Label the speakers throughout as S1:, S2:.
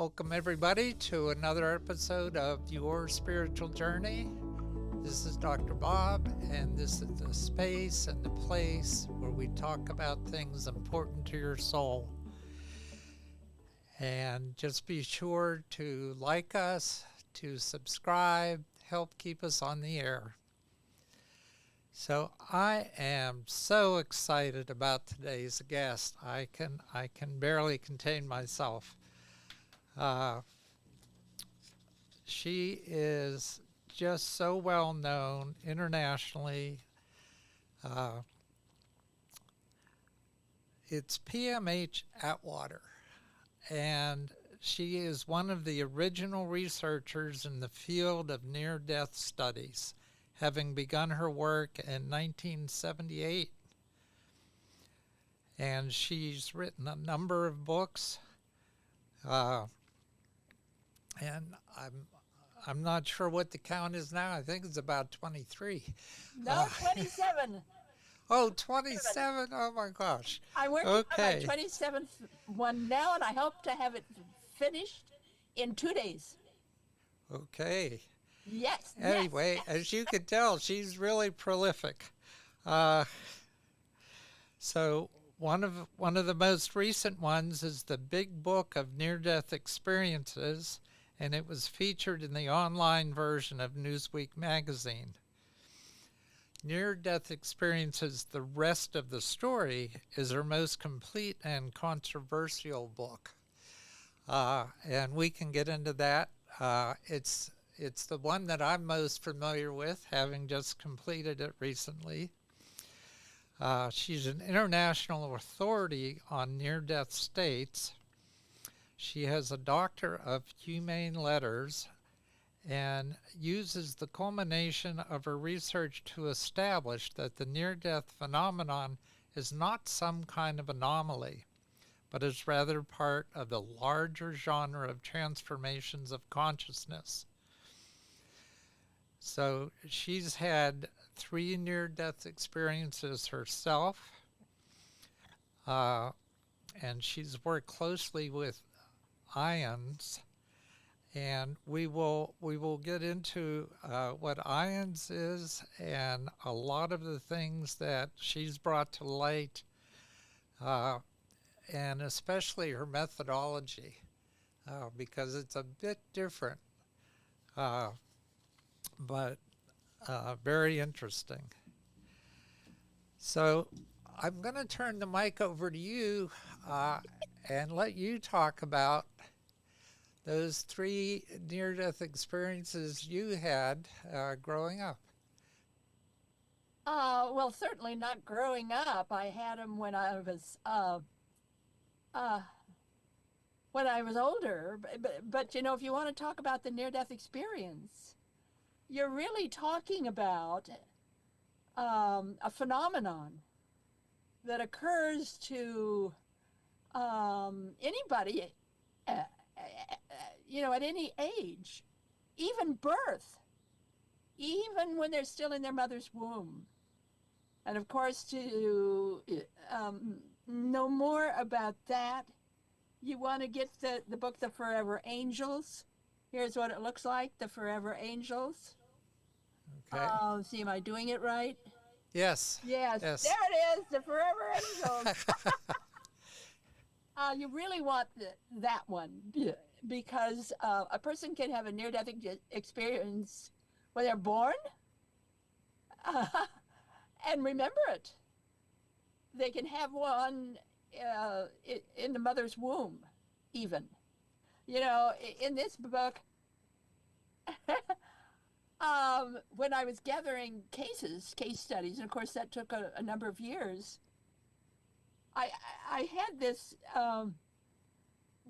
S1: Welcome, everybody, to another episode of Your Spiritual Journey. This is Dr. Bob, and this is the space and the place where we talk about things important to your soul. And just be sure to like us, to subscribe, help keep us on the air. So I am so excited about today's guest. I can barely contain myself. She is just so well known internationally. It's PMH Atwater, and she is one of the original researchers in the field of near-death studies, having begun her work in 1978. And she's written a number of books, and I'm not sure what the count is now. I think it's about 23.
S2: No, 27.
S1: Oh, 27. Oh, my gosh.
S2: I'm working on my 27th one now, and I hope to have it finished in 2 days.
S1: Okay.
S2: Yes.
S1: Anyway,
S2: yes.
S1: As you can tell, she's really prolific. So one of the most recent ones is the Big Book of Near-Death Experiences, and it was featured in the online version of Newsweek Magazine. Near-Death Experiences, The Rest of the Story, is her most complete and controversial book. And we can get into that. It's the one that I'm most familiar with, having just completed it recently. She's an international authority on near-death states. She has a Doctor of Humane Letters and uses the culmination of her research to establish that the near-death phenomenon is not some kind of anomaly, but is rather part of the larger genre of transformations of consciousness. So she's had 3 near-death experiences herself, and she's worked closely with ions, and we will get into what ions is and a lot of the things that she's brought to light, and especially her methodology, because it's a bit different. But very interesting. So I'm going to turn the mic over to you and let you talk about those 3 near-death experiences you had growing up.
S2: Well, certainly not growing up. I had them when I was older. But you know, if you want to talk about the near-death experience, you're really talking about a phenomenon that occurs to anybody, at any age, even birth, even when they're still in their mother's womb. And of course, to know more about that, you want to get the book, The Forever Angels. Here's what it looks like, The Forever Angels.
S1: Okay.
S2: See, am I doing it right?
S1: Yes.
S2: Yes. There it is, The Forever Angels. You really want that one, because a person can have a near-death experience when they're born and remember it. They can have one in the mother's womb, even. You know, in this book, when I was gathering case studies, and of course that took a number of years, I had this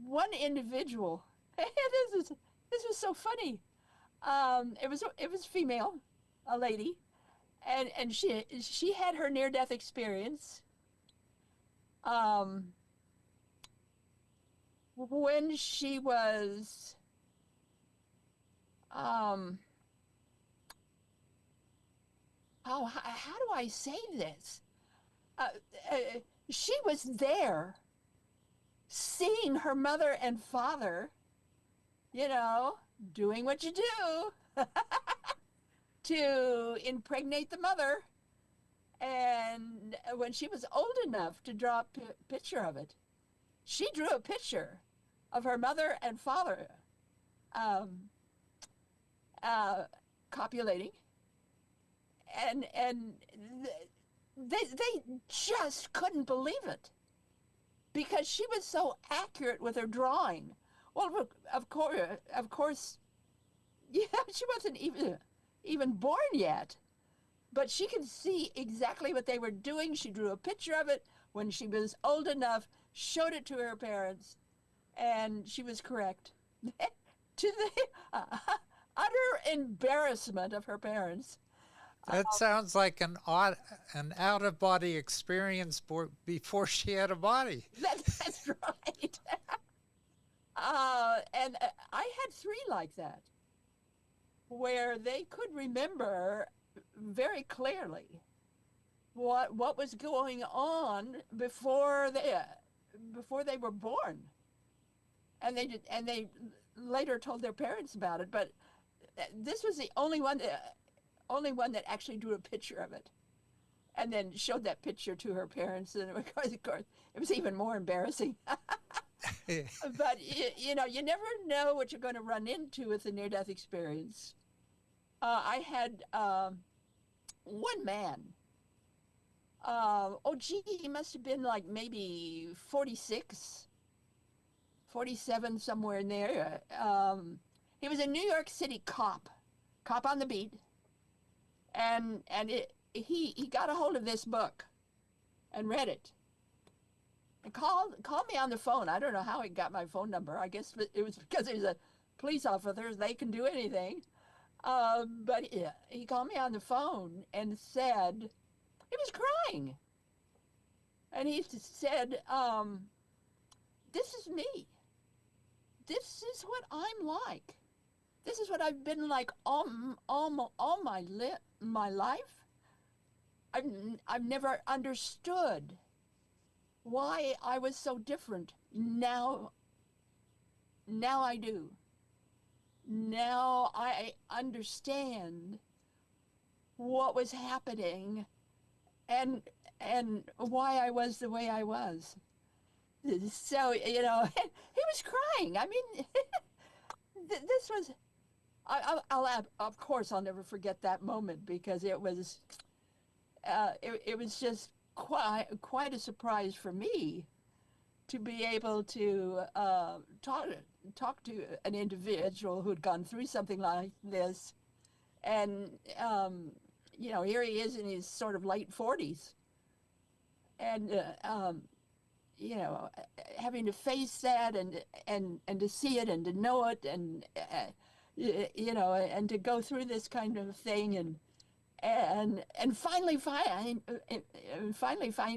S2: one individual. This was so funny. It was female, a lady, and she had her near-death experience when she was how do I say this? She was there seeing her mother and father you know, doing what you do to impregnate the mother. And when she was old enough to draw a picture of it, she drew a picture of her mother and father um, uh, copulating, and they just couldn't believe it because she was so accurate with her drawing. Well, of course, yeah, she wasn't even born yet, but she could see exactly what they were doing. She drew a picture of it when she was old enough, showed it to her parents, and she was correct. To the utter embarrassment of her parents.
S1: That sounds like an out of body experience before she had a body.
S2: That's right. And I had three like that, where they could remember very clearly what was going on before they were born, and they later told their parents about it. But this was the only one that actually drew a picture of it, and then showed that picture to her parents, and of course, it was even more embarrassing. But you know, you never know what you're going to run into with a near-death experience. I had one man. Oh, gee, he must have been like maybe 46, 47, somewhere in there. He was a New York City cop on the beat, and he got a hold of this book and read it. And called me on the phone. I don't know how he got my phone number. I guess it was because he was a police officer. They can do anything. But he called me on the phone and said he was crying, and he said, "This is me. This is what I'm like. This is what I've been like all my life. I've never understood why I was so different. Now I do. Now I understand what was happening and and why I was the way I was." So, you know, he was crying. I mean, this was, I'll have, of course, I'll never forget that moment because it was just quite a surprise for me to be able to talk to an individual who'd gone through something like this, and you know, here he is in his sort of late 40s, and you know, having to face that and to see it and to know it and you know, and to go through this kind of thing and finally find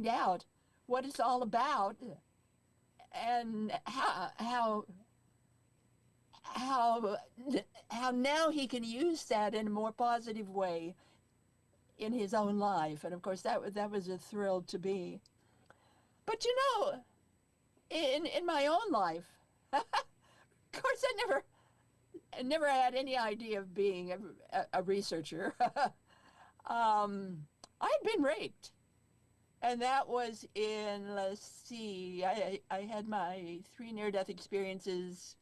S2: out what it's all about, and how how now he can use that in a more positive way in his own life. And of course, that was a thrill to me. But you know, in my own life, of course, I never had any idea of being a researcher. I'd been raped, and that was in, let's see, I had my three near-death experiences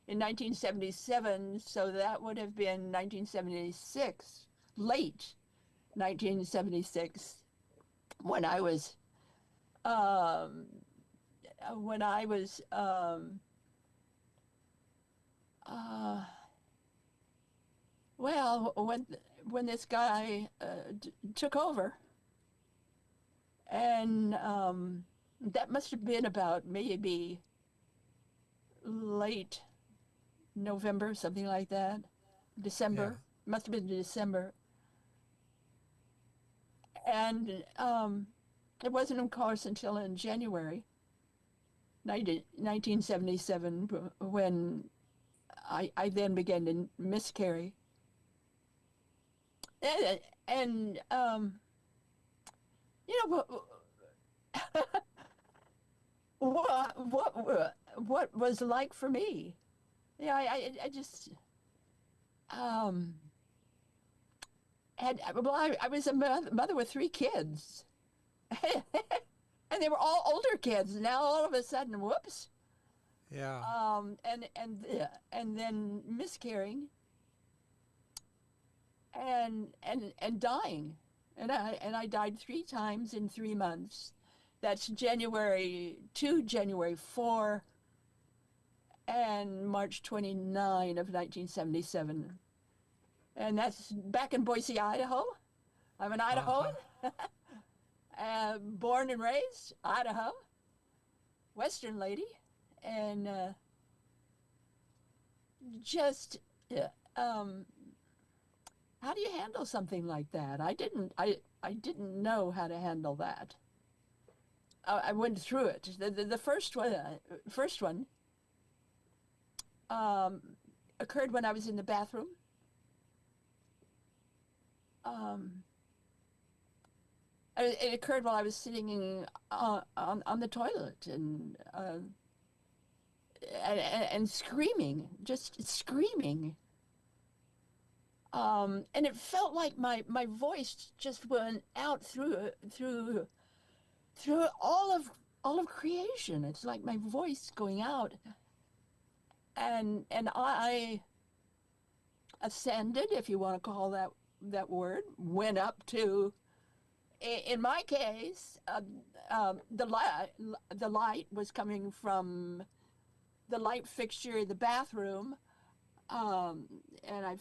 S2: in 1977, so that would have been 1976, late 1976, when I was um, when I was uh, well, when this guy took over, and that must have been about maybe late November, something like that,
S1: Yeah.
S2: December. Must have been December, and it wasn't, of course, until in January 1977 when I then began to miscarry, and, and you know what was like for me Yeah, I just um, well, I was a mother with three kids, and they were all older kids. Now all of a sudden, whoops,
S1: Yeah.
S2: and then miscarrying and dying, and I died three times in 3 months. That's January 2, January 4, and March 29 of 1977. And that's back in Boise, Idaho. I'm an Idahoan,
S1: Uh-huh.
S2: born and raised Idaho, Western lady, and just uh, um, how do you handle something like that? I didn't know how to handle that. I went through it. The first one um, occurred when I was in the bathroom. Um, it occurred while I was sitting on the toilet and screaming, just screaming. And it felt like my voice just went out through all of creation. It's like my voice going out, and I ascended, if you want to call that word, went up to. In my case, the light was coming from the light fixture in the bathroom, um, and I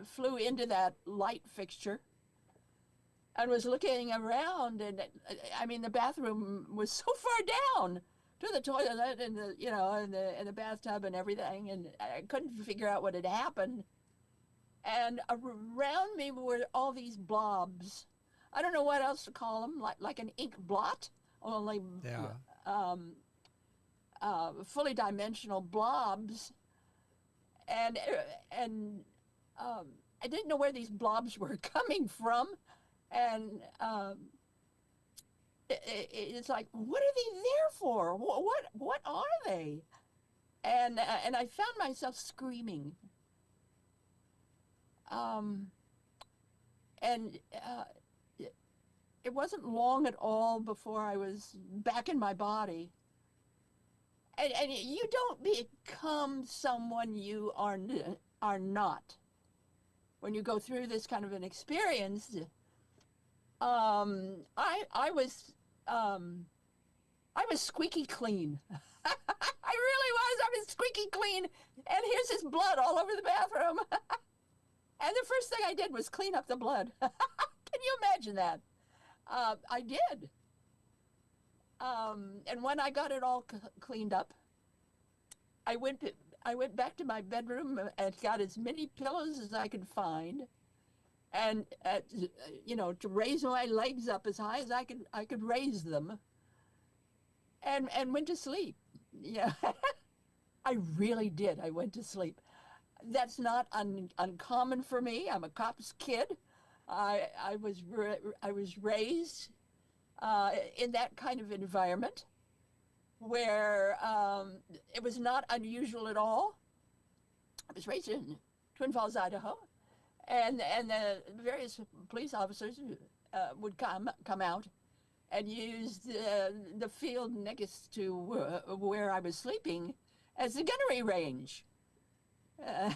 S2: flew into that light fixture and was looking around, and I mean the bathroom was so far down to the toilet and the bathtub and everything, and I couldn't figure out what had happened. And around me were all these blobs. I don't know what else to call them, like an ink blot, only
S1: Yeah.
S2: um, fully dimensional blobs, and and um, I didn't know where these blobs were coming from, and it's like, what are they there for? What are they? And I found myself screaming, um, and it wasn't long at all before I was back in my body. And you don't become someone you are not when you go through this kind of an experience. I um, I was squeaky clean. I really was. I was squeaky clean, and here's this blood all over the bathroom. And the first thing I did was clean up the blood. Can you imagine that? I did. And when I got it all cleaned up, I went I went back to my bedroom and got as many pillows as I could find, and to raise my legs up as high as I could raise them, and went to sleep. Yeah, I really did. I went to sleep. That's not uncommon for me. I'm a cop's kid. I was raised in that kind of environment where it was not unusual at all. I was raised in Twin Falls, Idaho, and the various police officers would come out and use the field next to where I was sleeping as the gunnery range. And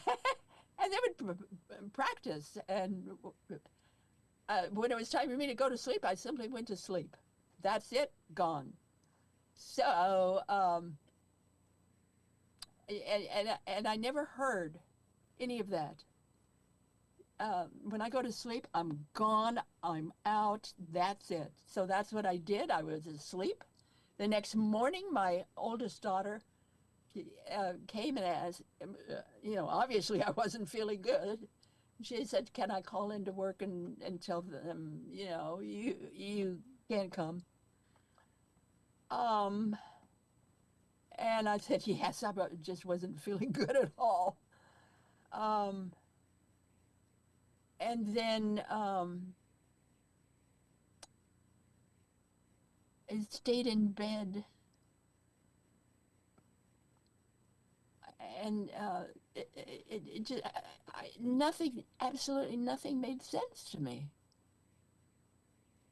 S2: they would practice. And when it was time for me to go to sleep, I simply went to sleep. That's it, gone. So, and I never heard any of that. When I go to sleep, I'm gone, I'm out, that's it. So that's what I did. I was asleep. The next morning, my oldest daughter came and asked, obviously I wasn't feeling good. She said, "Can I call into work and tell them, you can't come?" Um, and I said, "Yes, I just wasn't feeling good at all." Um, and then I stayed in bed. and it just nothing, absolutely nothing made sense to me.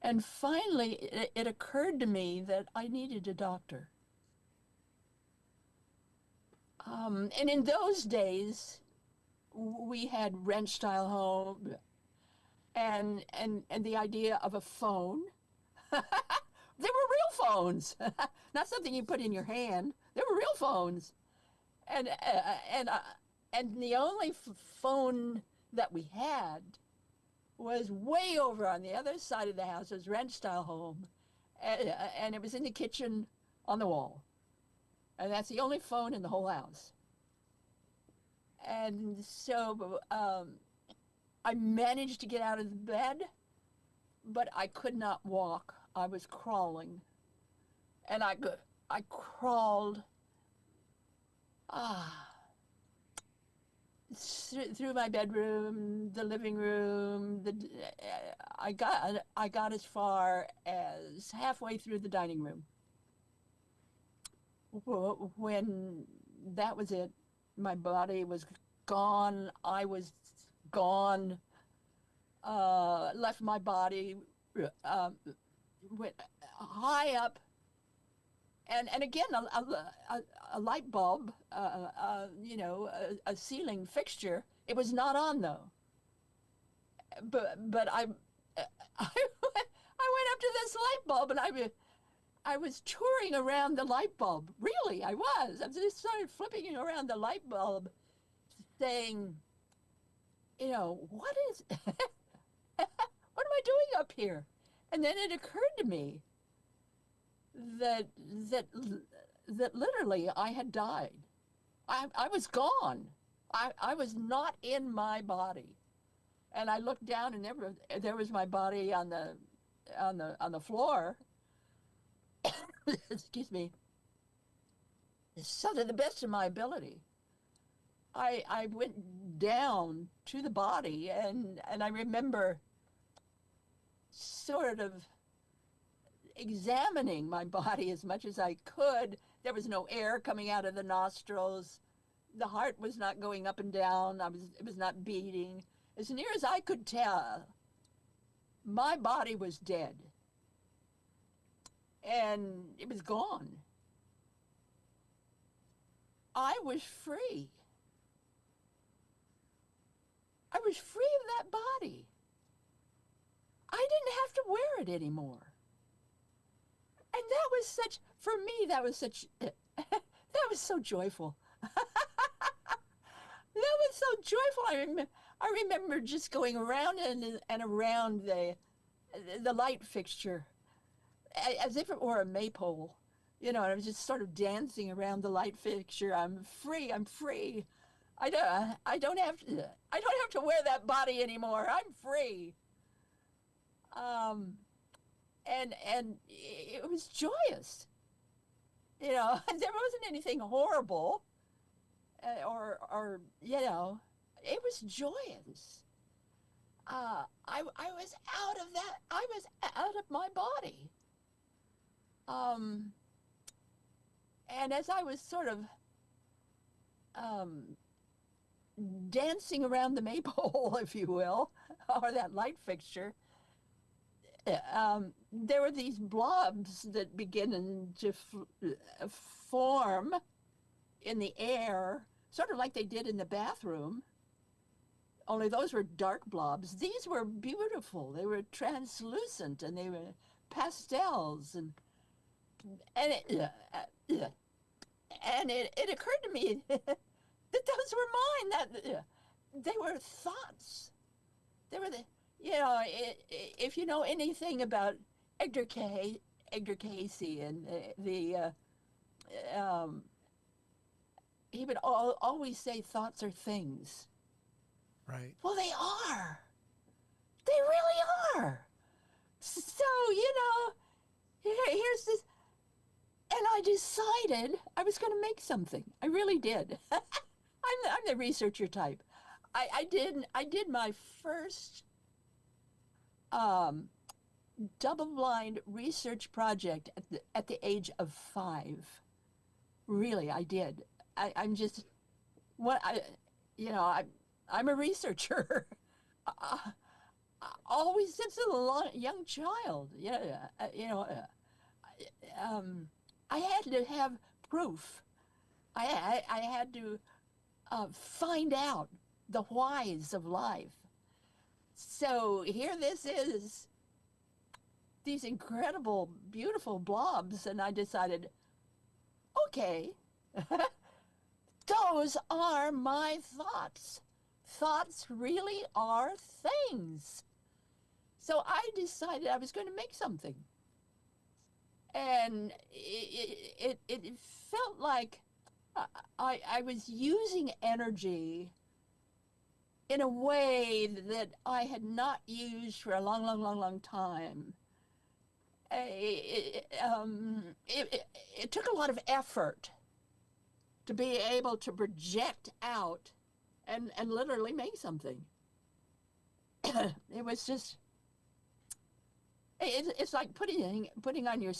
S2: And finally, it occurred to me that I needed a doctor. And in those days, we had ranch style home, and the idea of a phone. They were real phones, not something you put in your hand. They were real phones, and and uh, and the only phone that we had was way over on the other side of the house. It was ranch style home, and it was in the kitchen on the wall, and that's the only phone in the whole house. And so I managed to get out of the bed, but I could not walk. I was crawling, and I crawled ah, through my bedroom, the living room. I got as far as halfway through the dining room. When that was it, my body was gone. I was gone. Left my body, uh, went high up, and again a light bulb, a ceiling fixture. It was not on though. But I went up to this light bulb, and I was touring around the light bulb. Really, I was. I just started flipping around the light bulb, saying, what is, what am I doing up here? And then it occurred to me that that that literally I had died. I was gone. I was not in my body. And I looked down, and there was my body on the floor. Excuse me. So to the best of my ability, I went down to the body, and I remember sort of examining my body as much as I could. There was no air coming out of the nostrils. The heart was not going up and down. It was not beating. As near as I could tell, my body was dead, and it was gone. I was free. I was free of that body. I didn't have to wear it anymore. And that was such, for me, that was such, that was so joyful. That was so joyful. I remember just going around and around the light fixture as if it were a maypole. And I was just sort of dancing around the light fixture. I'm free. I'm free. I don't have to wear that body anymore. I'm free. Um, and it was joyous. There wasn't anything horrible, or it was joyous. I was out of that. I was out of my body. Um, and as I was sort of um, dancing around the maypole, if you will, or that light fixture, there were these blobs that began to form in the air, sort of like they did in the bathroom, only those were dark blobs. These were beautiful. They were translucent, and they were pastels, and it occurred to me that those were mine. That they were thoughts. They were if you know anything about Edgar Cay, Edgar Casey, and um, he would always say thoughts are things.
S1: Right.
S2: Well, they are. They really are. So, here's this. And I decided I was going to make something. I really did. I'm the researcher type. I did my first um, double-blind research project at the age of 5. Really, I did. I'm just what I, you know, I'm a researcher. uh, Always since a young child. Yeah, um, I had to have proof. I had to find out the whys of life. So here this is, these incredible, beautiful blobs, and I decided, okay, those are my thoughts. Thoughts really are things. So I decided I was going to make something. And it felt like I was using energy in a way that I had not used for a long, long, long, long time. It took a lot of effort to be able to project out and literally make something. It was just, it's like putting on your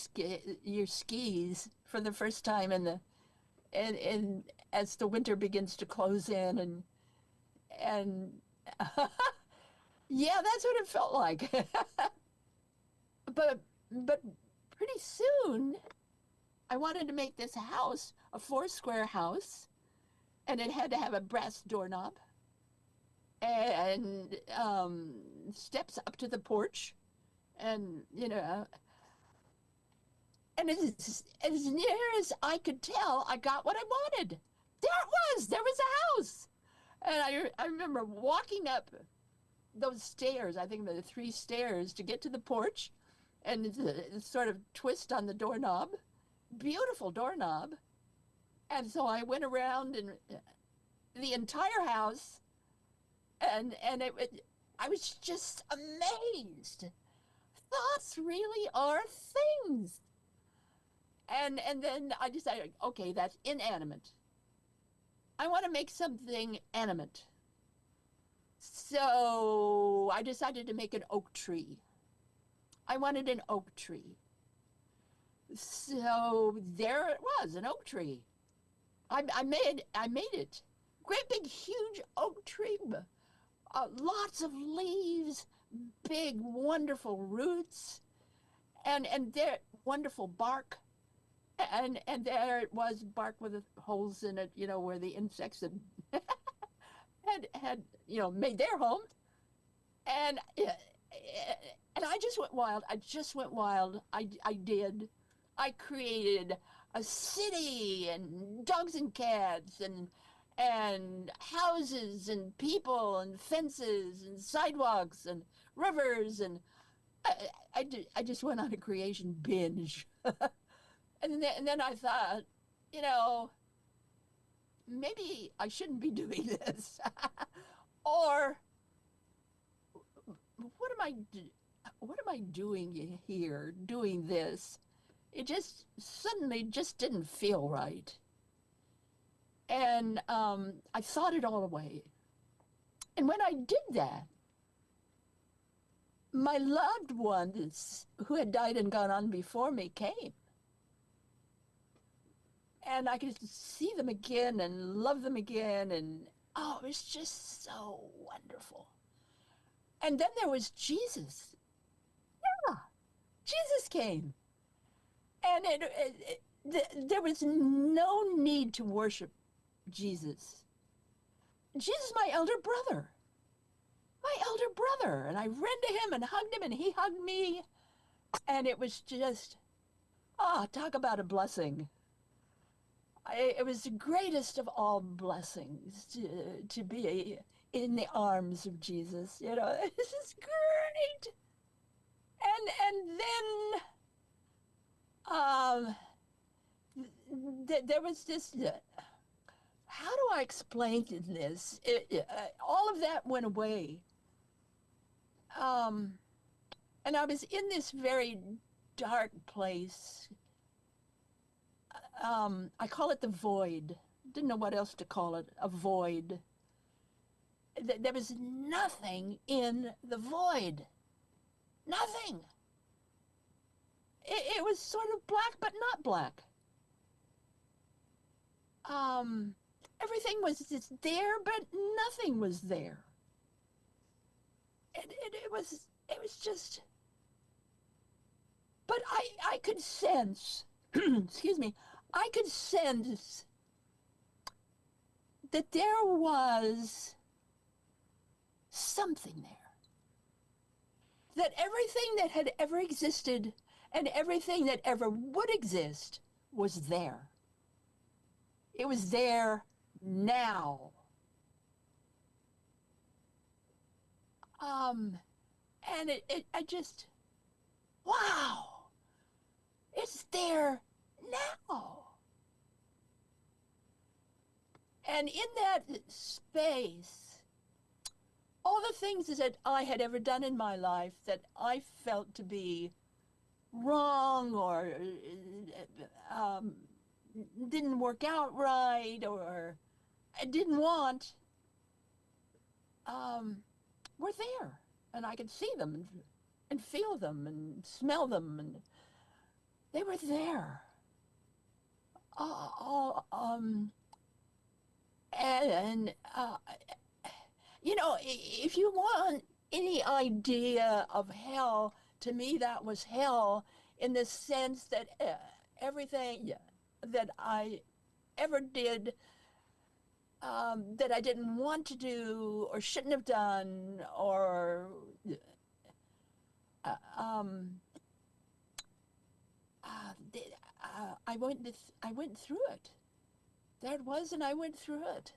S2: skis for the first time in the and as the winter begins to close in and yeah, that's what it felt like. But pretty soon I wanted to make this house a 4 square house, and it had to have a brass doorknob and steps up to the porch, and and as near as I could tell, I got what I wanted. There was a house. And I remember walking up those stairs, I think there were 3 stairs to get to the porch, and sort of twist on the doorknob. Beautiful doorknob. And so I went around and the entire house, and I was just amazed. Thoughts really are things. And then I decided, okay, that's inanimate. I want to make something animate. So I decided to make an oak tree. I wanted an oak tree. So there it was, an oak tree. I made it. Great big huge oak tree. Lots of leaves, big wonderful roots, and there wonderful bark. And there it was, bark with holes in it, where the insects had made their home. And I just went wild. I just went wild. I did. I created a city and dogs and cats and houses and people and fences and sidewalks and rivers I, I just went on a creation binge. And then I thought, you know, maybe I shouldn't be doing this. Or what am I what am I doing here doing this? It just suddenly just didn't feel right. And I thought it all away. And when I did that, my loved ones who had died and gone on before me came. And I could see them again and love them again. And oh, it was just so wonderful. And then there was Jesus. Yeah, Jesus came. And there was no need to worship Jesus. Jesus, my elder brother. My elder brother. And I ran to him and hugged him, and he hugged me. And it was just, talk about a blessing. It was the greatest of all blessings to be in the arms of Jesus. This is great. And then there was this. How do I explain this? All of that went away. Um, and I was in this very dark place. I call it the void. Didn't know what else to call it. A void. There was nothing in the void. Nothing. It was sort of black, but not black. Um, everything was just there, but nothing was there. It was just, but I could sense, excuse me, I could sense that there was something there. That everything that had ever existed and everything that ever would exist was there. It was there now. Um, and I just, wow, it's there now. And in that space, all the things that I had ever done in my life that I felt to be wrong or um, didn't work out right or I didn't want, um, were there. And I could see them and feel them and smell them. And they were there. Uh, uh, um, and if you want any idea of hell, to me that was hell in the sense that everything that I ever did that I didn't want to do or shouldn't have done or uh, um, I went through it. There it was, and I went through it.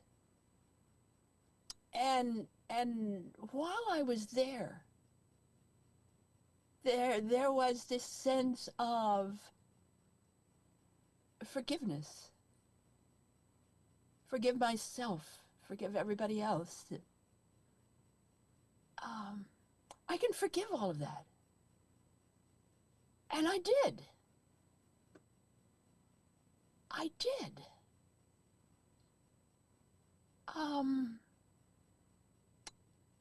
S2: And while I was there was this sense of forgiveness. Forgive myself. Forgive everybody else. Um, I can forgive all of that, and I did. I did. Um,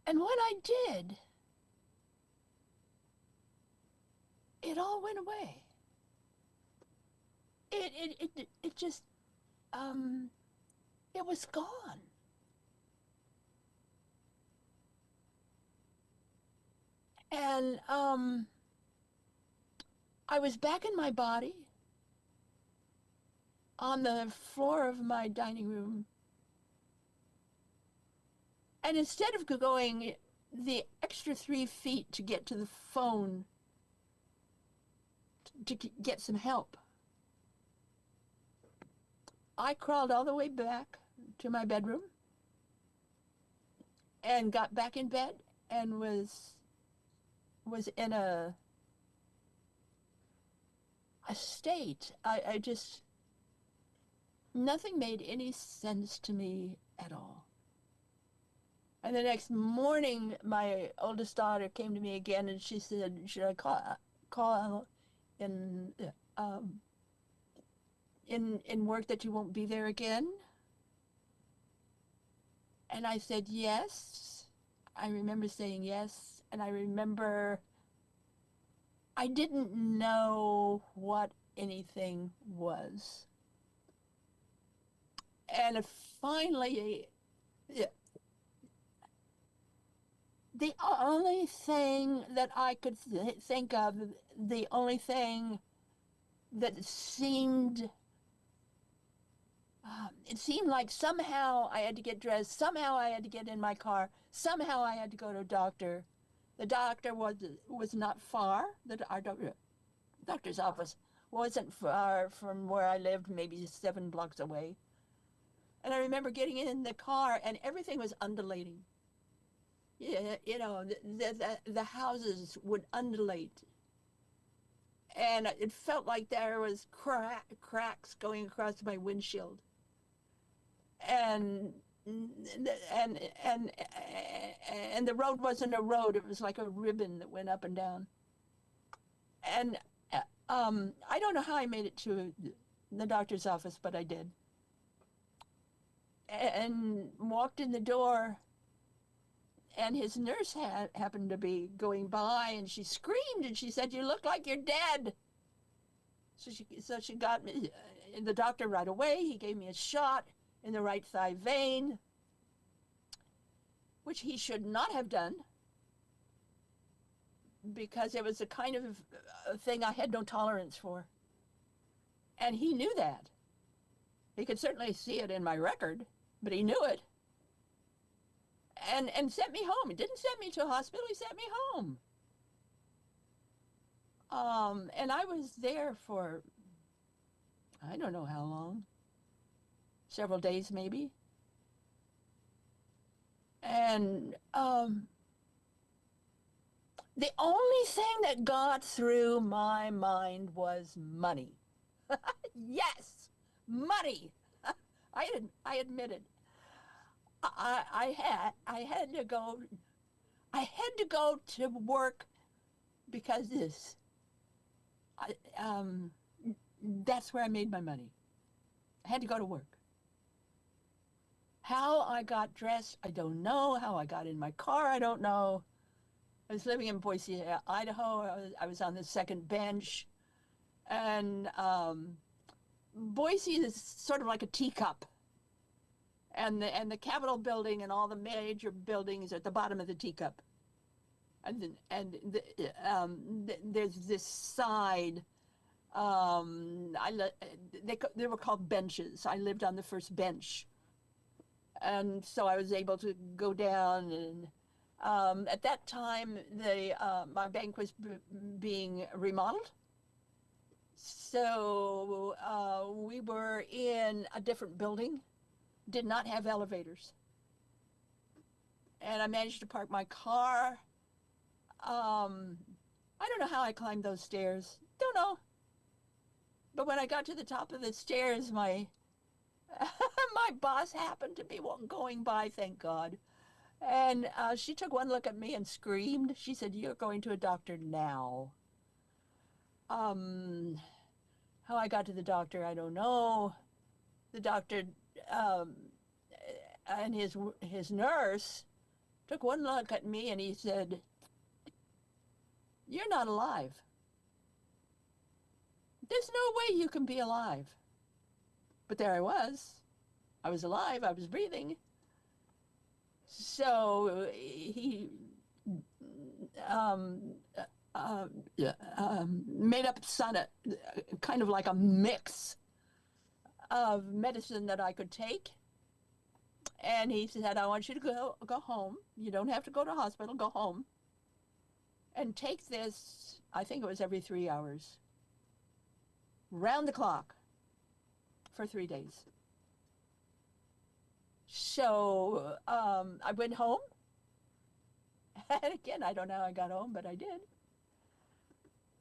S2: and when I did, it all went away. It just um, it was gone. And I was back in my body on the floor of my dining room. And instead of going the extra 3 feet to get to the phone to get some help, I crawled all the way back to my bedroom and got back in bed and was in a state. I just, nothing made any sense to me at all. And the next morning, my oldest daughter came to me again, and she said, "Should I call in um, in work that you won't be there again?" And I said yes. I remember saying yes, and I remember I didn't know what anything was. And finally, the only thing that I could think of, the only thing that seemed, it seemed like somehow I had to get dressed, somehow I had to get in my car, somehow I had to go to a doctor. The doctor was not far. Our doctor's office wasn't far from where I lived, maybe 7 blocks away. And I remember getting in the car, and everything was undulating. Yeah, the houses would undulate, and it felt like there was cracks going across my windshield, and and and and the road wasn't a road; it was like a ribbon that went up and down. And I don't know how I made it to the doctor's office, but I did, and walked in the door. And his nurse happened to be going by, and she screamed and she said, "You look like you're dead." So she got me the doctor right away. He gave me a shot, in the right thigh vein, which he should not have done because it was a kind of thing I had no tolerance for. And he knew that. He could certainly see it in my record, but he knew it. And sent me home. He didn't send me to a hospital, he sent me home. And I was there for, I don't know how long, several days maybe. And the only thing that got through my mind was money. Yes, money. I admitted. I had to go. I had to go to work because I, um, that's where I made my money. I had to go to work. How I got dressed, I don't know. How I got in my car, I don't know. I was living in Boise, Idaho. I was on the second bench. And Boise is sort of like a teacup. And the Capitol building and all the major buildings at the bottom of the teacup. There's this side. They were called benches. I lived on the first bench, and so I was able to go down. And at that time, my bank was being remodeled, so we were in a different building. Did not have elevators, and I managed to park my car. I don't know how I climbed those stairs. Don't know. But when I got to the top of the stairs, my my boss happened to be going by, thank God. And she took one look at me and screamed. She said, "You're going to a doctor now." Um, how I got to the doctor, I don't know. The doctor um, and his nurse took one look at me and he said, "You're not alive. There's no way you can be alive." But there I was. I was alive. I was breathing. So he um, uh, made up kind of like a mix of medicine that I could take. And he said, "I want you to go home. You don't have to go to hospital. Go home and take this." I think it was every 3 hours, round the clock, for 3 days. So I went home. And again, I don't know how I got home, but I did.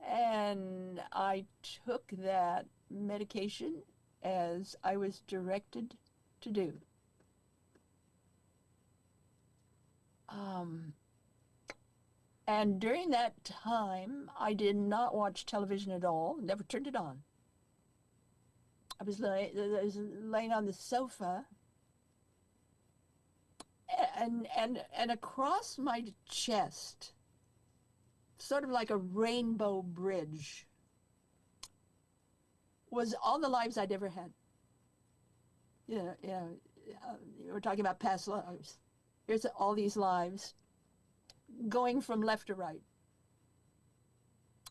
S2: And I took that medication as I was directed to do. Um, and during that time, I did not watch television at all, never turned it on. I was laying on the sofa, and across my chest, sort of like a rainbow bridge, was all the lives I'd ever had. We're talking about past lives. Here's all these lives going from left to right.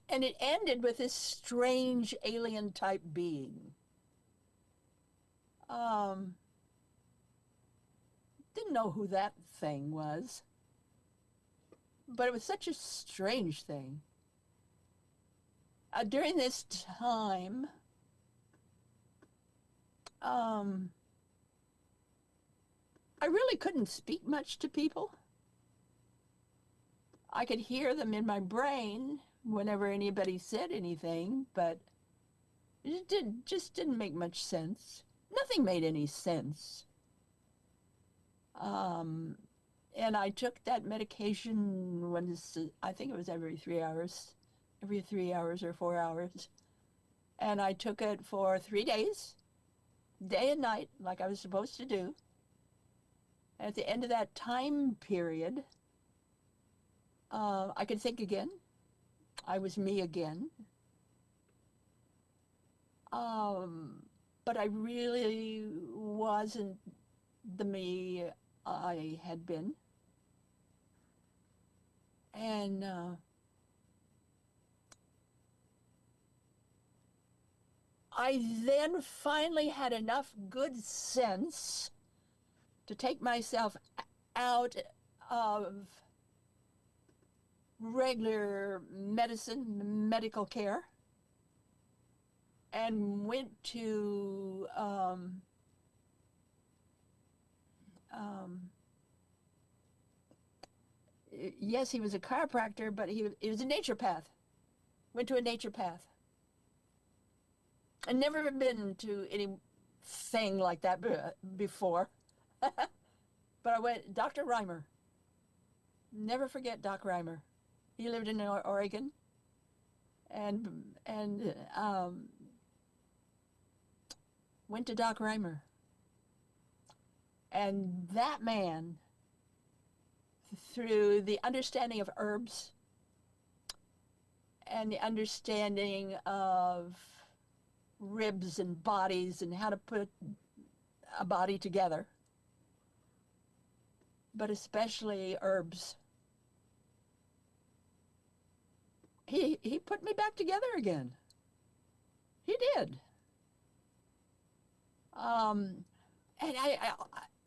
S2: And it ended with this strange alien type being. Didn't know who that thing was, but it was such a strange thing. During this time, I really couldn't speak much to people. I could hear them in my brain whenever anybody said anything, but it just didn't make much sense. Nothing made any sense. And I took that medication I think it was every 3 hours or 4 hours. And I took it for 3 days, day and night, like I was supposed to do. At the end of that time period, I could think again. I was me again. but I really wasn't the me I had been. And I then finally had enough good sense to take myself out of regular medicine, medical care, and went to um, yes, he was a chiropractor, but he was a naturopath. Went to a naturopath. I'd never been to anything like that before. But I went, Dr. Reimer. Never forget Doc Reimer. He lived in Oregon, and went to Doc Reimer. And that man, through the understanding of herbs and the understanding of ribs and bodies and how to put a body together, but especially herbs, he put me back together again. He did. And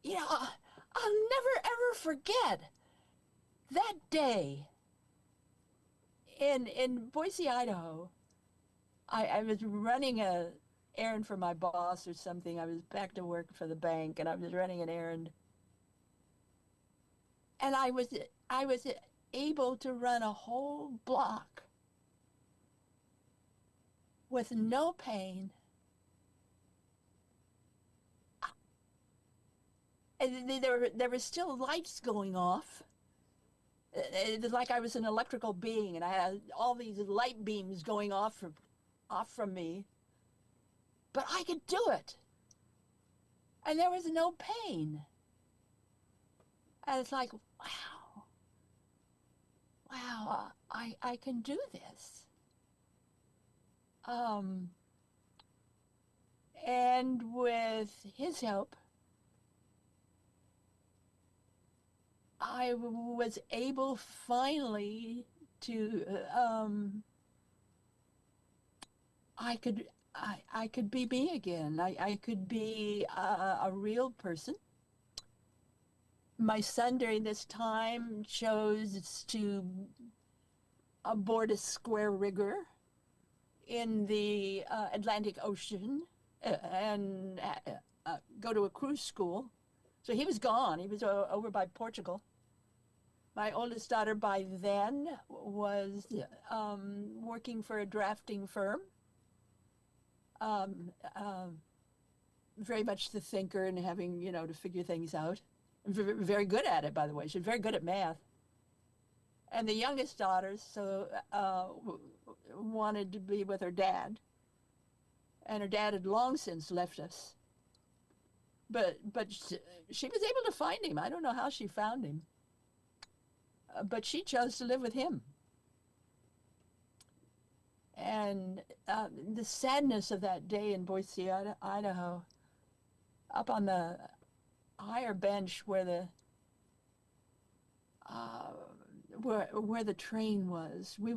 S2: you know, I'll never ever forget that day in Boise, Idaho. I was running a errand for my boss or something. I was back to work for the bank, and I was running an errand, and I was able to run a whole block with no pain. And there were still lights going off. It was like I was an electrical being, and I had all these light beams going off from me. But I could do it, and there was no pain. And it's like, wow, wow, I can do this. Um, and with his help, I was able finally to I could be me again. I could be a real person. My son during this time chose to board a square rigger in the Atlantic Ocean and go to a cruise school. So he was gone. He was over by Portugal. My oldest daughter by then was working for a drafting firm. Um, um, Very much the thinker and having, to figure things out. Very good at it, by the way. She's very good at math. And the youngest daughter wanted to be with her dad, and her dad had long since left us. But she was able to find him. I don't know how she found him, but she chose to live with him. And the sadness of that day in Boise, Idaho, up on the higher bench where the uh, where the train was. We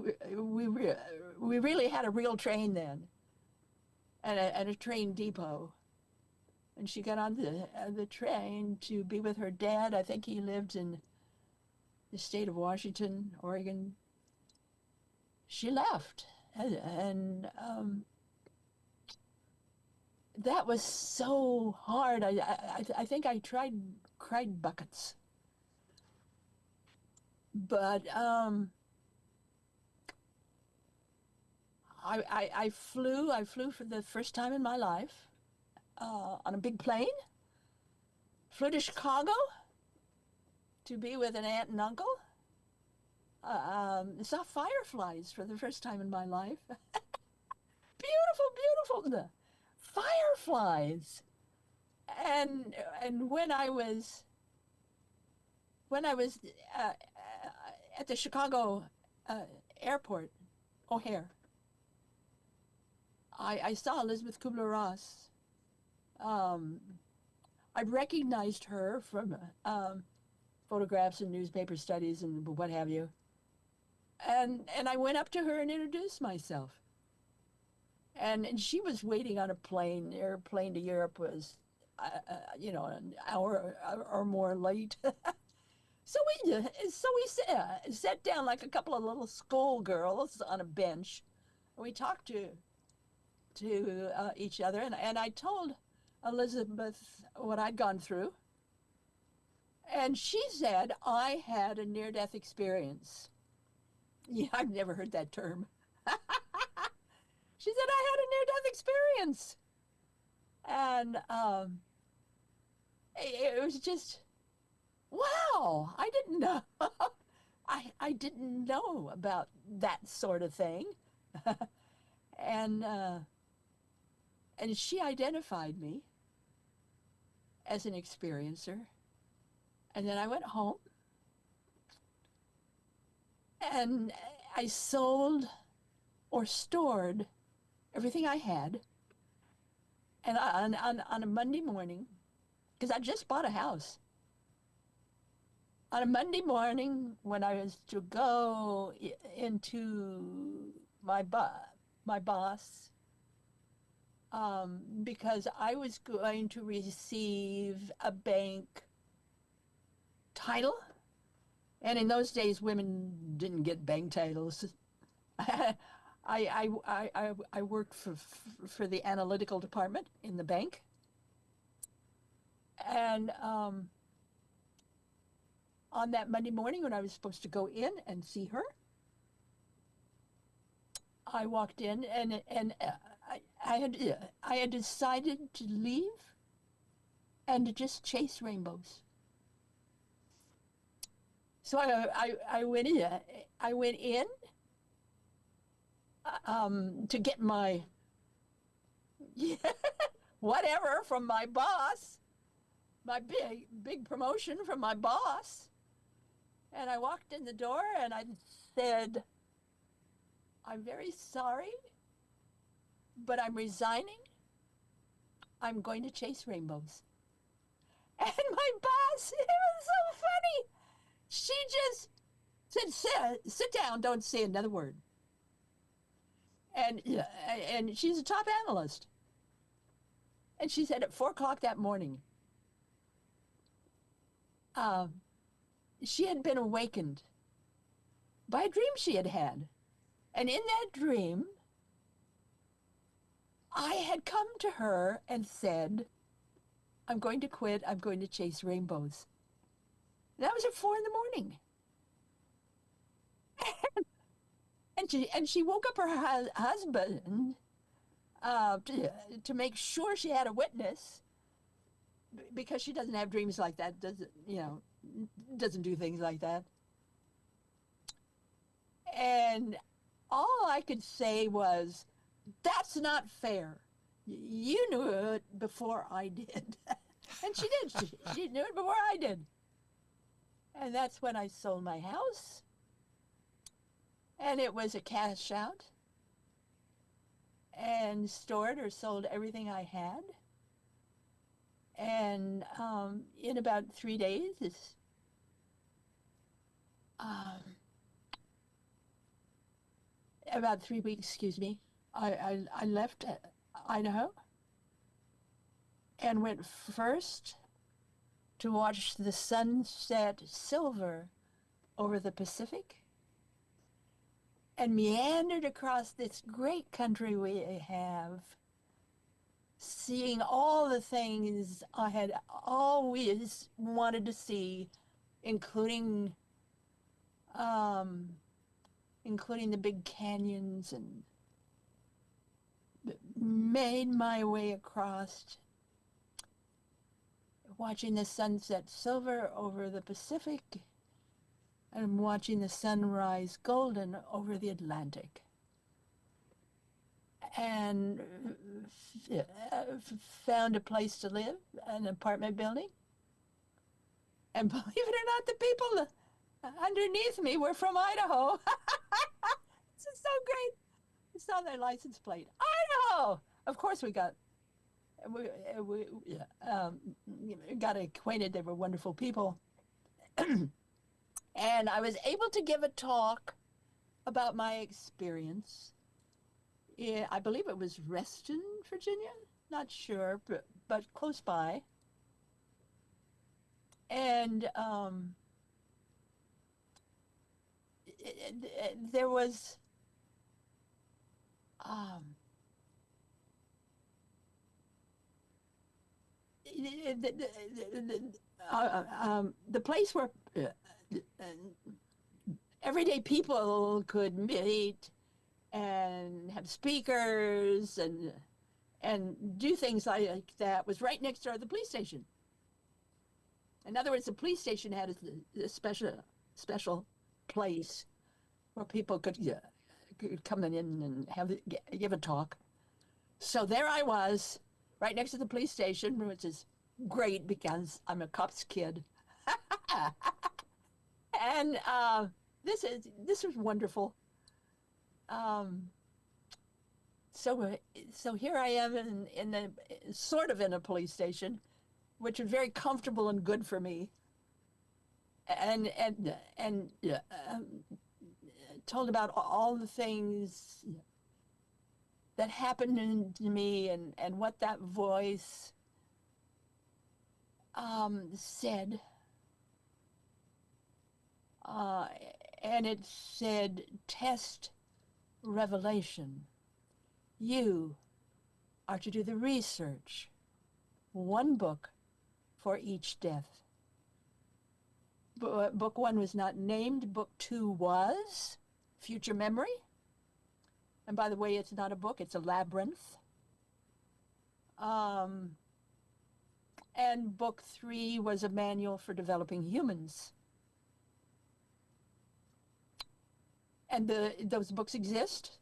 S2: really had a real train then, and a train depot. And she got on the train to be with her dad. I think he lived in the state of Washington, Oregon. She left, and that was so hard. I think I cried buckets. But I flew for the first time in my life on a big plane. Flew to Chicago to be with an aunt and uncle. Saw fireflies for the first time in my life. Beautiful, beautiful fireflies. And when I was at the Chicago airport, O'Hare, I saw Elizabeth Kubler-Ross Um, I recognized her from photographs and newspaper studies and what have you. And I went up to her and introduced myself. And she was waiting on a plane. The airplane to Europe was, an hour or more late. So we sat down like a couple of little schoolgirls on a bench. And we talked to each other, and I told Elizabeth what I'd gone through, and she said I had a near-death experience. Yeah, I've never heard that term. She said I had a near-death experience, and it was just wow. I didn't know. I didn't know about that sort of thing, and uh, and she identified me as an experiencer. And then I went home and I sold or stored everything I had. And on a Monday morning, because I just bought a house, on a Monday morning when I was to go into my boss, because I was going to receive a bank title. And in those days, women didn't get bank titles. I worked for the analytical department in the bank, and on that Monday morning when I was supposed to go in and see her, I walked in and I had decided to leave and to just chase rainbows. So I went in. I went in to get my whatever from my boss, my big promotion from my boss. And I walked in the door and I said, I'm very sorry, but I'm resigning. I'm going to chase rainbows. And my boss, it was so funny. She just said, sit down, don't say another word. And she's a top analyst. And she said at 4 o'clock that morning, um, she had been awakened by a dream she had had. And in that dream, I had come to her and said, I'm going to quit. I'm going to chase rainbows. And that was at 4 in the morning. And she woke up her husband to make sure she had a witness because she doesn't have dreams like that. Doesn't do things like that. And all I could say was, that's not fair. You knew it before I did. And she did. She knew it before I did. And that's when I sold my house. And it was a cash out. And stored or sold everything I had. And in about 3 days, um, about 3 weeks, excuse me, I left Idaho and went first to watch the sunset silver over the Pacific and meandered across this great country we have, seeing all the things I had always wanted to see, including um, including the big canyons, and made my way across, watching the sunset silver over the Pacific and watching the sunrise golden over the Atlantic. And found a place to live, an apartment building. And believe it or not, the people underneath me were from Idaho. This is so great. It's on their license plate. Idaho! Of course we got we um, got acquainted. They were wonderful people. And I was able to give a talk about my experience. Yeah, I believe it was Reston, Virginia. Not sure, but close by. And there was um, the place where everyday people could meet and have speakers and do things like that was right next door to the police station. In other words, the police station had a special place where people could come in and give a talk. So there I was, right next to the police station, which is great because I'm a cop's kid. And this was wonderful. Um, so here I am in the sort of in a police station, which was very comfortable and good for me. And told about all the things that happened to me and what that voice said. Uh, and it said, test revelation. You are to do the research. One book for each death. Book one was not named. Book two was Future Memory. And by the way, it's not a book, it's a labyrinth. Um, and book three was a manual for developing humans. And those books exist.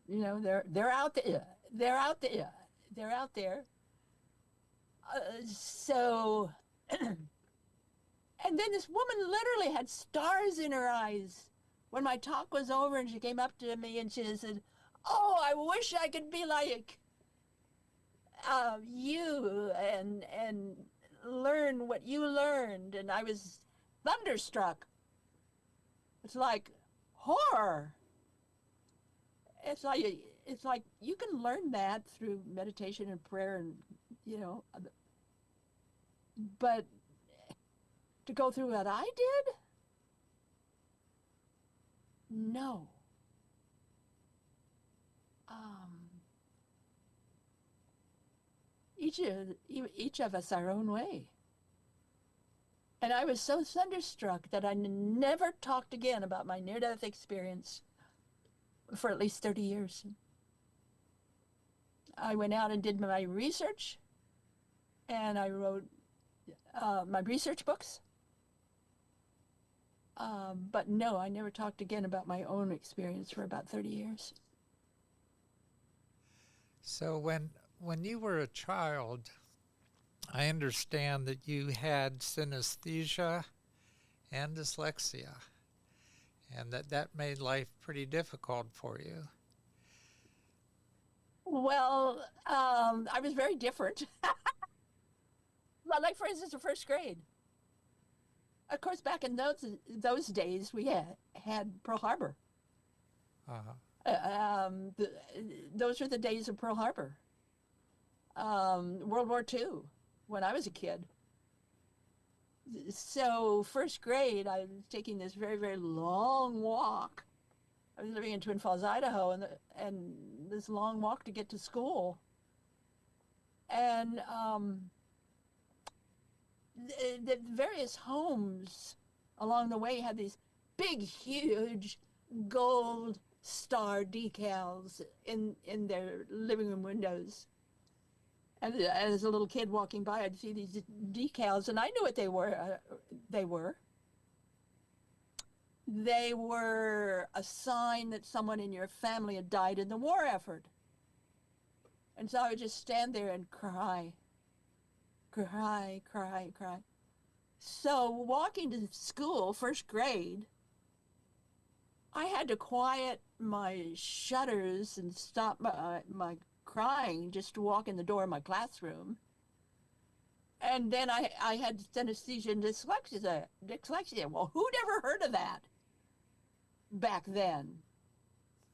S2: You know, they're out there. They're out there. They're out there. So, and then this woman literally had stars in her eyes when my talk was over, and she came up to me and she said, "Oh, I wish I could be like you and learn what you learned." And I was thunderstruck. It's like horror. It's like you can learn that through meditation and prayer and you know, but to go through what I did, no. Um, each of us our own way. And I was so thunderstruck that I never talked again about my near-death experience for at least 30 years. I went out and did my research, and I wrote my research books. But no, I never talked again about my own experience for about 30 years.
S1: So when you were a child, I understand that you had synesthesia and dyslexia, and that made life pretty difficult for you.
S2: Well, I was very different. Like, for instance, the first grade. Of course, back in those days, we had Pearl Harbor.
S1: Uh-huh.
S2: Those were the days of Pearl Harbor. World War II, when I was a kid. So first grade, I was taking this very, very long walk. I was living in Twin Falls, Idaho, and this long walk to get to school. And the various homes along the way had these big, huge gold star decals in their living room windows. And as a little kid walking by, I'd see these decals, and I knew what they were. They were a sign that someone in your family had died in the war effort. And so I would just stand there and cry, cry, cry, cry. So walking to school, first grade, I had to quiet my shudders and stop my crying just to walk in the door of my classroom. And then I had synesthesia and dyslexia. Well, who'd ever heard of that back then?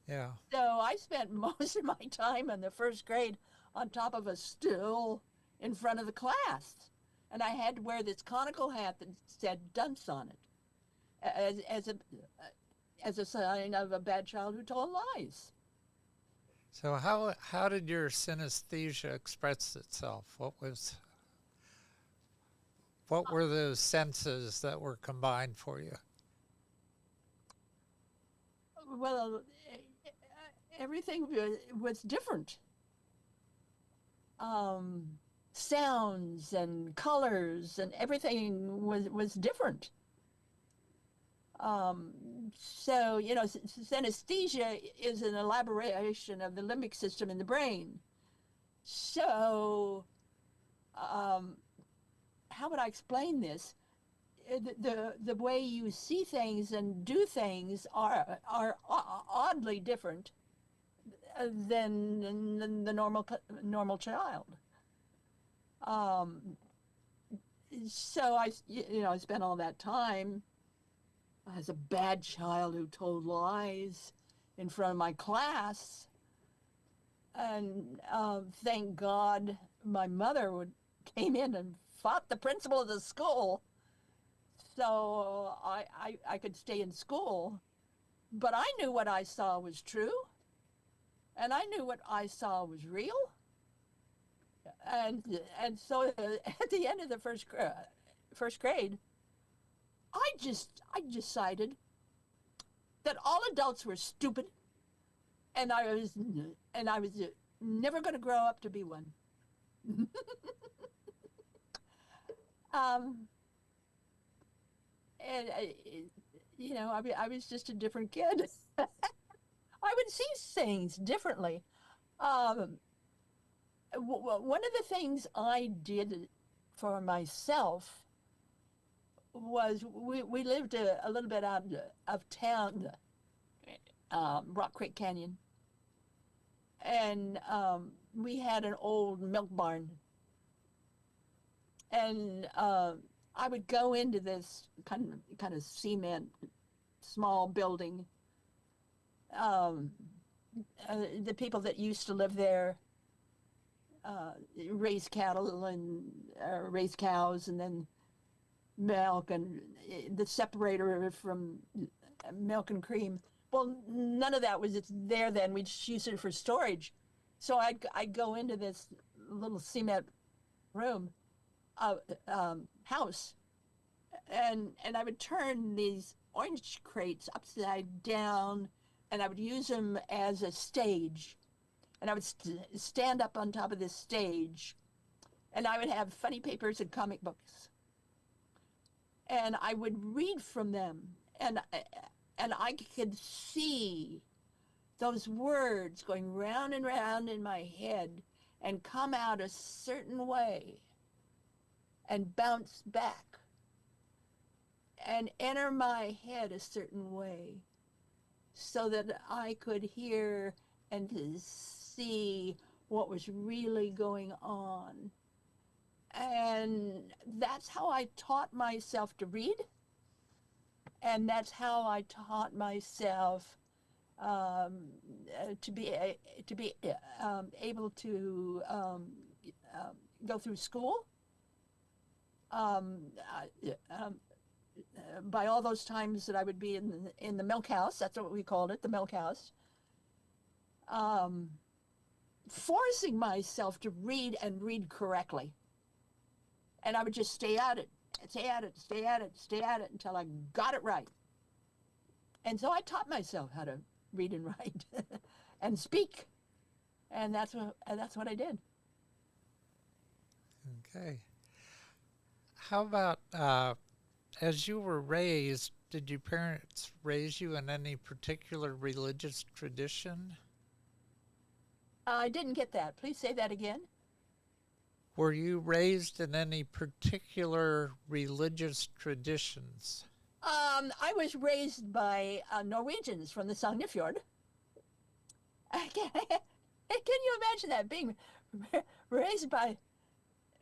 S1: Yeah.
S2: So I spent most of my time in the first grade on top of a stool in front of the class. And I had to wear this conical hat that said dunce on it as a sign of a bad child who told lies.
S1: So how did your synesthesia express itself? What were those senses that were combined for you?
S2: Well, everything was different. Um, Sounds and colors and everything was different. Um, so, synesthesia is an elaboration of the limbic system in the brain. So, um, how would I explain this? The way you see things and do things are oddly different than the normal child. Um, so I spent all that time as a bad child who told lies in front of my class, and thank God my mother came in and fought the principal of the school, so I could stay in school. But I knew what I saw was true, and I knew what I saw was real, and so at the end of the first grade, I decided that all adults were stupid, and I was never going to grow up to be one. um, and I was just a different kid. I would see things differently. Um, One of the things I did for myself was we lived a little bit out of town, Rock Creek Canyon, and we had an old milk barn, and I would go into this kind of cement small building. Um, the people that used to live there raise cattle and raise cows, and then milk, and the separator from milk and cream. Well, none of that was there then. We just used it for storage. So I'd go into this little cement room, house, and I would turn these orange crates upside down, and I would use them as a stage. And I would stand up on top of this stage, and I would have funny papers and comic books, and I would read from them, and I could see those words going round and round in my head and come out a certain way and bounce back and enter my head a certain way so that I could hear and see what was really going on. And that's how I taught myself to read, and that's how I taught myself to be able to go through school. Um, um, by all those times that I would be in the milk house, that's what we called it, the milk house, um, forcing myself to read and read correctly. And I would just stay at it, stay at it, stay at it, stay at it until I got it right. And so I taught myself how to read and write and speak, and that's what I did.
S1: Okay. How about as you were raised, did your parents raise you in any particular religious tradition?
S2: I didn't get that. Please say that again.
S1: Were you raised in any particular religious traditions?
S2: I was raised by Norwegians from the Sognefjord. Can you imagine that, being raised by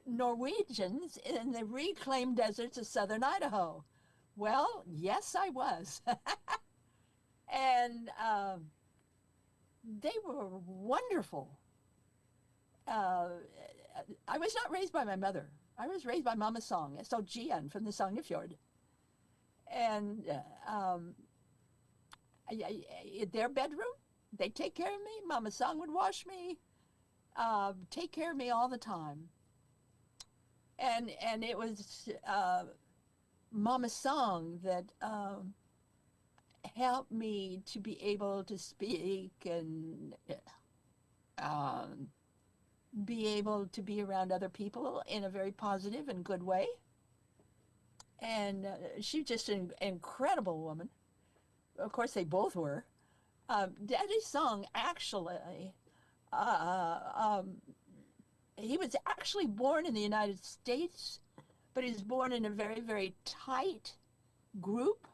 S2: Norwegians in the reclaimed deserts of southern Idaho? Well, yes, I was. And they were wonderful. Uh, I was not raised by my mother. I was raised by Mama Song, so Gian from the Sognefjord. And in their bedroom, they take care of me. Mama Song would wash me, take care of me all the time. And it was Mama Song that helped me to be able to speak and um, be able to be around other people in a very positive and good way. And she's just an incredible woman. Of course, they both were. Daddy Song actually, uh, um, he was actually born in the United States, but he was born in a very, very tight group,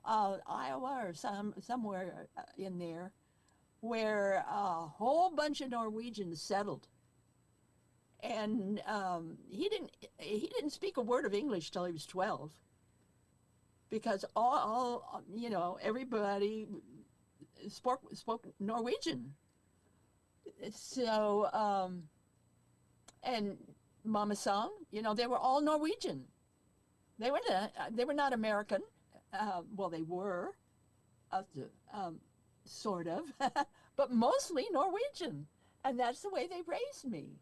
S2: Iowa or somewhere in there, where a whole bunch of Norwegians settled. And he didn't speak a word of English till he was 12, because everybody spoke Norwegian. So and Mama Song, they were all Norwegian. They were not American. Well, they were, uh, um, sort of, but mostly Norwegian, and that's the way they raised me.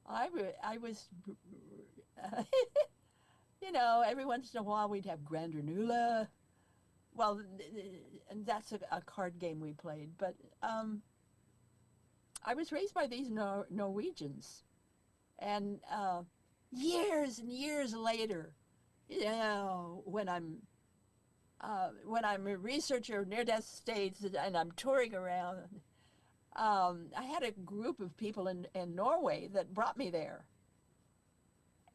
S2: I was, every once in a while we'd have Grandernula. Well, and that's a card game we played, but I was raised by these Norwegians, and years and years later, when I'm a researcher of near-death states and I'm touring around, I had a group of people in Norway that brought me there,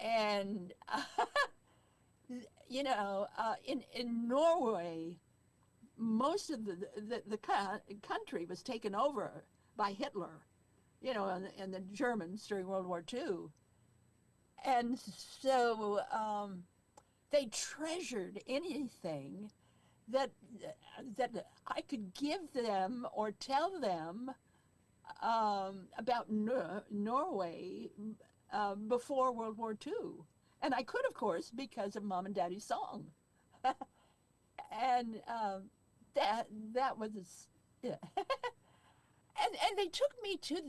S2: and in Norway, most of the country was taken over by Hitler, and the Germans during World War II. And so they treasured anything that that I could give them or tell them about Norway before World War II. And I could, of course, because of Mom and Daddy's song. And that that was, yeah. And they took me to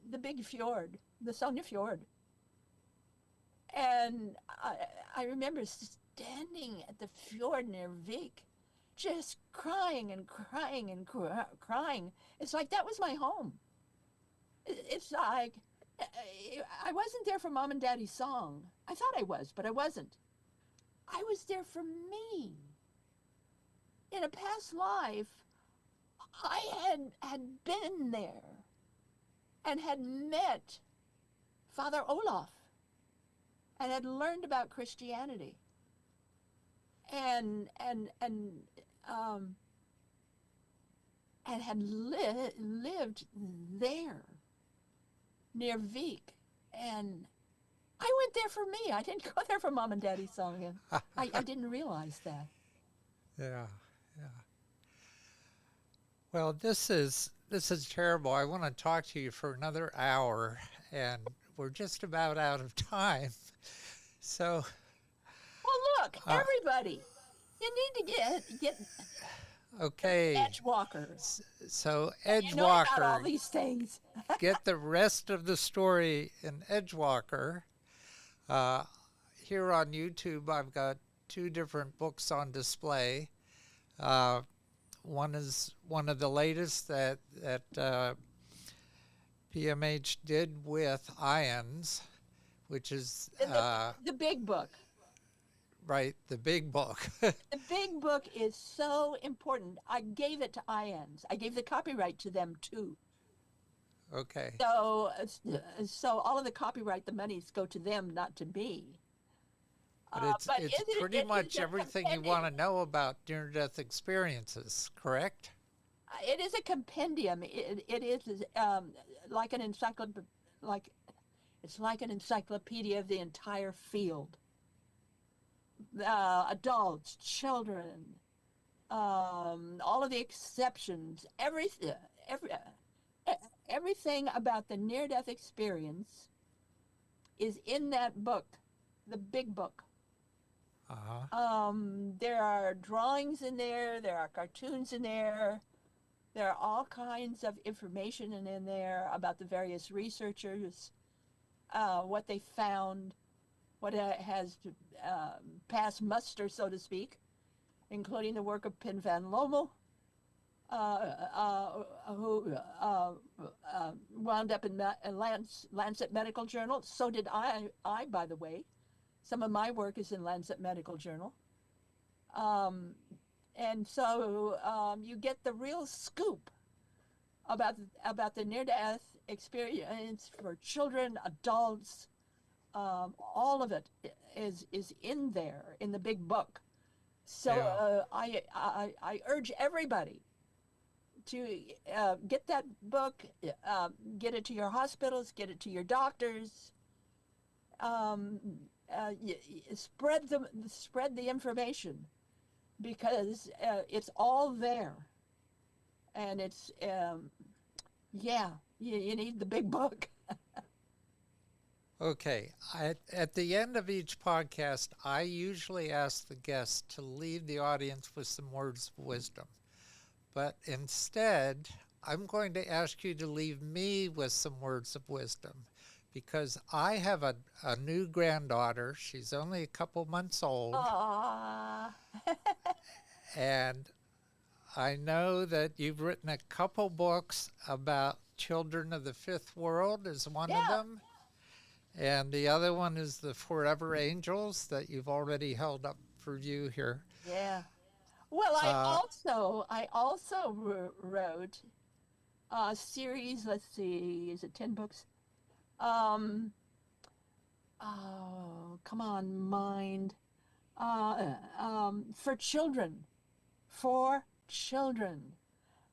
S2: the big fjord, the Sogne Fjord, and I remember standing at the fjord near Vik, just crying and crying and crying. It's like that was my home. It's like I wasn't there for Mom and Daddy's song. I thought I was, but I wasn't. I was there for me. In a past life, I had been there and had met Father Olaf and had learned about Christianity and um, and had lived there near Vik. And I went there for me. I didn't go there for Mom and Daddy's song. And I didn't realize that.
S1: Yeah, yeah. Well, this is terrible. I want to talk to you for another hour, and we're just about out of time. So,
S2: Well, look,
S1: uh,
S2: everybody, you need to get
S1: okay.
S2: Edgewalker.
S1: So
S2: You know about all
S1: Edgewalker,
S2: these things.
S1: get the rest of the story in Edgewalker. Uh, Here on YouTube, I've got two different books on display. Uh, One is one of the latest that PMH did with ions, which is
S2: The big book.
S1: right, the big book.
S2: The big book is so important. I gave it to IANS. I gave the copyright to them too.
S1: Okay,
S2: So all of the copyright, the monies go to them, not to me.
S1: but it's pretty
S2: It is
S1: much
S2: a
S1: everything you
S2: compendium.
S1: want to know about near-death experiences, correct?
S2: it is a compendium. It is like an encyclopedia, like it's like an encyclopedia of the entire field. Adults, children, all of the exceptions, every, everything about the near-death experience is in that book, the big book.
S1: Uh-huh.
S2: There are drawings in there. There are cartoons in there. There are all kinds of information in there about the various researchers, what they found, what has passed muster, so to speak, including the work of Pin van Lommel, who wound up in Lancet Medical Journal. So did I, by the way. Some of my work is in Lancet Medical Journal. Um, and so you get the real scoop about the near-death experience for children, adults. All of it is in there in the big book. So
S1: Yeah.
S2: I urge everybody to get that book, get it to your hospitals, get it to your doctors. Um, spread the information because it's all there, and it's yeah, you need the big book.
S1: Okay. At the end of each podcast, I usually ask the guests to leave the audience with some words of wisdom. But instead, I'm going to ask you to leave me with some words of wisdom because I have a new granddaughter. She's only a couple months old.
S2: Ah,
S1: And I know that you've written a couple books about children of the fifth world is one of
S2: yeah,
S1: them. And the other one is the Forever Angels that you've already held up for view here.
S2: yeah. Well,
S1: Uh,
S2: I also wrote a series. Let's see, is it 10 books? Um, oh, come on, mind. For children, for children.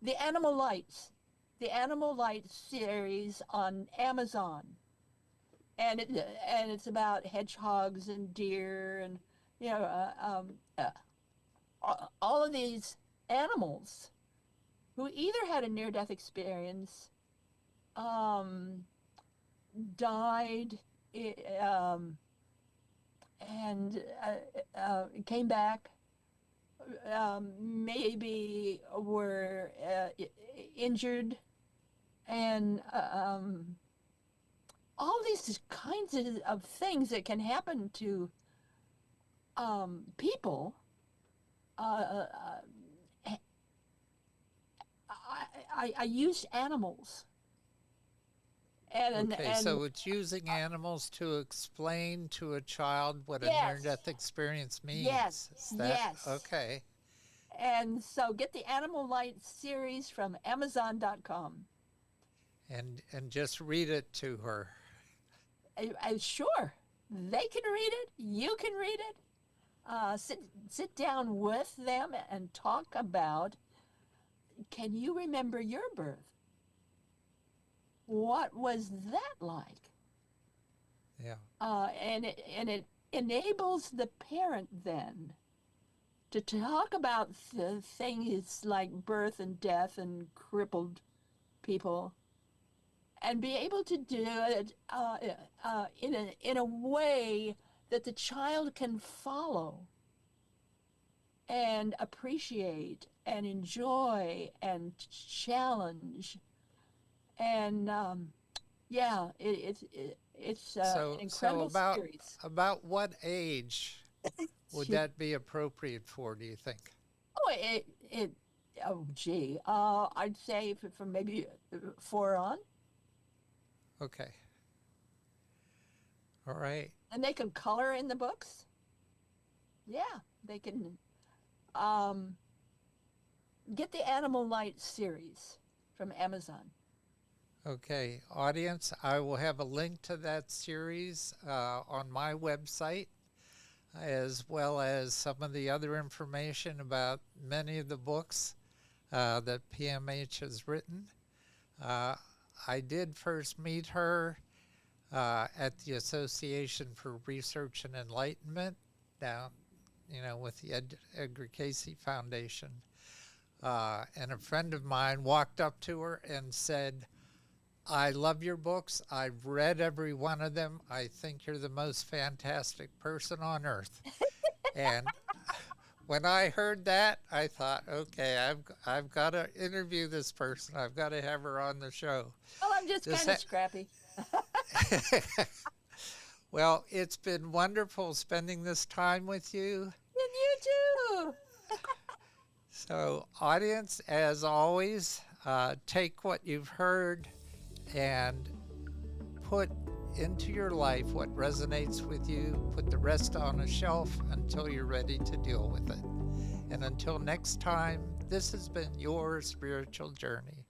S2: The Animal Lights, the Animal Lights series on Amazon, and it's about hedgehogs and deer and you know all of these animals who either had a near-death experience, um, died, um, and came back, maybe were injured, and all these kinds of things that can happen to people. Uh, I used animals,
S1: okay,
S2: and
S1: so it's using animals to explain to a child what a
S2: yes,
S1: near-death experience
S2: yes,
S1: means. Is that
S2: yes.
S1: okay?
S2: And so get the Animal Light series from Amazon.com.
S1: And just read it to her.
S2: Sure, they can read it. You can read it. Sit down with them and talk about. Can you remember your birth? What was that like?
S1: Yeah.
S2: And it enables the parent then to talk about the things like birth and death and crippled people, and be able to do it in a way that the child can follow and appreciate and enjoy and challenge. And yeah, it's an
S1: So
S2: incredible series.
S1: about what age would that be appropriate for, do you think?
S2: Oh, oh, gee, I'd say from maybe 4 on,
S1: Okay. All right.
S2: and they can color in the books. Yeah, they can um, get the Animal Light series from Amazon.
S1: Okay, audience, I will have a link to that series on my website, as well as some of the other information about many of the books that PMH has written. Uh, I did first meet her at the Association for Research and Enlightenment down, with the Edgar Cayce Foundation. And a friend of mine walked up to her and said, I love your books. I've read every one of them. I think you're the most fantastic person on earth. And when I heard that, I thought, okay, I've got to interview this person. I've got to have her on the show.
S2: Well, I'm just kind of scrappy.
S1: Well, it's been wonderful spending this time with you.
S2: And you too.
S1: So, audience, as always, take what you've heard and put into your life what resonates with you. Put the rest on a shelf until you're ready to deal with it. And until next time, this has been your spiritual journey.